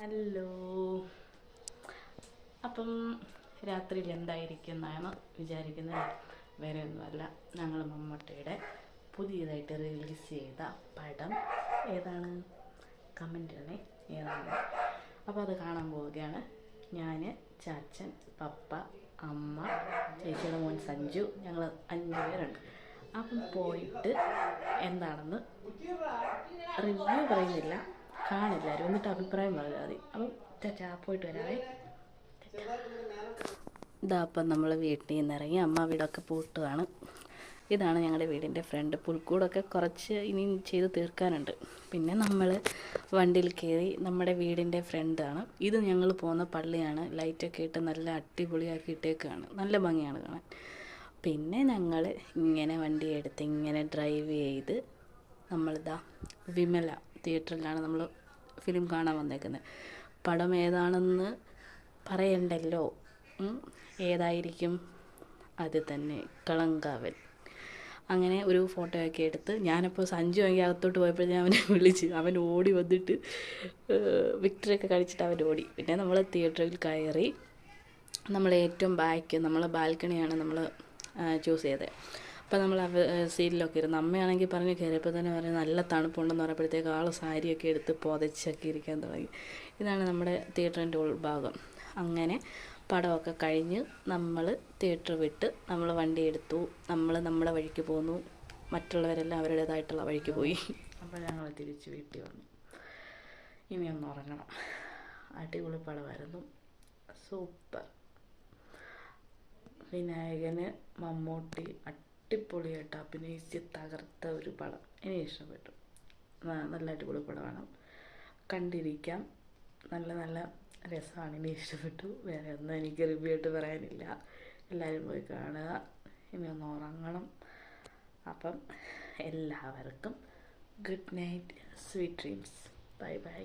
Hello. അപ്പം രാത്രിയിൽ എന്തായിരിക്കും എന്നാണ് വിചാരിക്കുന്നത്. വേറെ ഒന്നുമല്ല, ഞങ്ങൾ മമ്മൂട്ടിയുടെ പുതിയതായിട്ട് റിലീസ് ചെയ്ത പടം ഏതാണ്, കമൻ്റ് ഇടണേ ഏതാണ്. അപ്പോൾ അത് കാണാൻ പോവുകയാണ്. ഞാൻ, ചാച്ചൻ, പപ്പ, അമ്മ, ചേച്ചിയുടെ മോൻ സഞ്ജു, ഞങ്ങൾ 5 പേരുണ്ട്. അപ്പം പോയിട്ട് എന്താണെന്ന് റിവ്യൂ പറയുന്നില്ല, കാണില്ലാരും, എന്നിട്ട് അഭിപ്രായം പറഞ്ഞാൽ മതി. അപ്പം ചാച്ചാ പോയിട്ട് വരാവേ. ഇതാ അപ്പം നമ്മൾ വീട്ടിൽ നിന്ന് ഇറങ്ങി, അമ്മ വീടൊക്കെ പൂട്ടുകയാണ്. ഇതാണ് ഞങ്ങളുടെ വീടിൻ്റെ ഫ്രണ്ട്. പുൽക്കൂടൊക്കെ കുറച്ച് ഇനിയും ചെയ്ത് തീർക്കാനുണ്ട്. പിന്നെ നമ്മൾ വണ്ടിയിൽ കയറി. നമ്മുടെ വീടിൻ്റെ ഫ്രണ്ടാണ് ഇത്. ഞങ്ങൾ പോകുന്ന പള്ളിയാണ്. ലൈറ്റൊക്കെ ഇട്ട് നല്ല അടിപൊളിയാക്കി ഇട്ടേക്കാണ്. നല്ല ഭംഗിയാണ് കാണാൻ. പിന്നെ ഞങ്ങൾ ഇങ്ങനെ വണ്ടി എടുത്ത് ഇങ്ങനെ ഡ്രൈവ് ചെയ്ത് നമ്മളിതാ വിമല തിയേറ്ററിലാണ് നമ്മൾ ഫിലിം കാണാൻ വന്നേക്കുന്നത്. പടം ഏതാണെന്ന് പറയണ്ടല്ലോ. ഏതായിരിക്കും? അത് തന്നെ, കളങ്കാവൽ. അങ്ങനെ ഒരു ഫോട്ടോയൊക്കെ എടുത്ത് ഞാനപ്പോൾ സഞ്ജു വാങ്ങി അകത്തോട്ട് പോയപ്പോൾ അവനെ വിളിച്ച്, അവൻ ഓടി വന്നിട്ട് വിക്ടറിയൊക്കെ കഴിച്ചിട്ട് അവൻ ഓടി. പിന്നെ നമ്മൾ തിയേറ്ററിൽ കയറി. നമ്മൾ ഏറ്റവും ബാക്ക്, നമ്മളെ ബാൽക്കണിയാണ് നമ്മൾ ചൂസ് ചെയ്തത്. അപ്പോൾ നമ്മൾ സീറ്റിലൊക്കെ ഇരുന്ന്, അമ്മയാണെങ്കിൽ പറഞ്ഞ് കയറിയപ്പോൾ തന്നെ പറഞ്ഞ് നല്ല തണുപ്പുണ്ടെന്ന് പറഞ്ഞപ്പോഴത്തേക്ക് ആൾ സാരിയൊക്കെ എടുത്ത് പുതച്ചൊക്കെ ഇരിക്കാൻ തുടങ്ങി. ഇതാണ് നമ്മുടെ തിയേറ്ററിൻ്റെ ഉൾഭാഗം. അങ്ങനെ പടമൊക്കെ കഴിഞ്ഞ് നമ്മൾ തിയേറ്റർ വിട്ട് നമ്മൾ വണ്ടി എടുത്തു. നമ്മൾ നമ്മുടെ വഴിക്ക് പോന്നു. മറ്റുള്ളവരെല്ലാം അവരുടേതായിട്ടുള്ള വഴിക്ക് പോയി. അപ്പോൾ ഞങ്ങൾ തിരിച്ച് വീട്ടിൽ വന്നു. ഇനി ഒന്ന് ഉറങ്ങണം. അടിപൊളി പടമായിരുന്നു, സൂപ്പർ. വിനായകന് മമ്മൂട്ടി അടിപൊളിയായിട്ട് അഭിനയിച്ച് തകർത്ത ഒരു പടം. എനിക്ക് ഇഷ്ടപ്പെട്ടു. നല്ല അടിപൊളി പടമാണ്, കണ്ടിരിക്കാം. നല്ല നല്ല രസമാണ്, എനിക്ക് ഇഷ്ടപ്പെട്ടു. വേറെ ഒന്നും എനിക്ക് റിവ്യൂ ആയിട്ട് പറയാനില്ല. എല്ലാവരും പോയി കാണുക. ഇനി ഒന്ന് ഉറങ്ങണം. അപ്പം എല്ലാവർക്കും good night, sweet dreams. Bye bye.